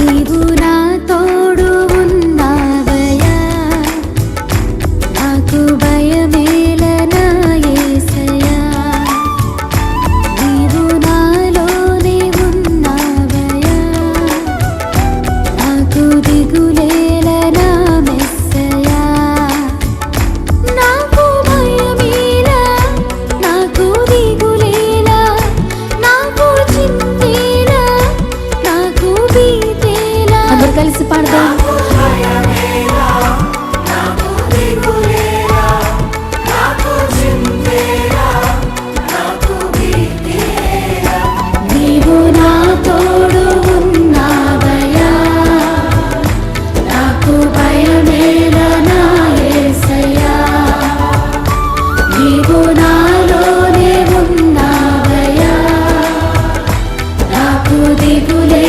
నీవు నా తోడు ఉన్నావయ్యా, నాకు భయమేల నా యేసయ్యా. నీవు నాలోనే ఉన్నావయ్యా, నాకు దిగులేల నా మెస్సయ్యా. నాకు భయమేల, నాకు దిగులేల, నాకు చింతేల, నాకు భీతేల. అందరూ కలిసి పాడదాం.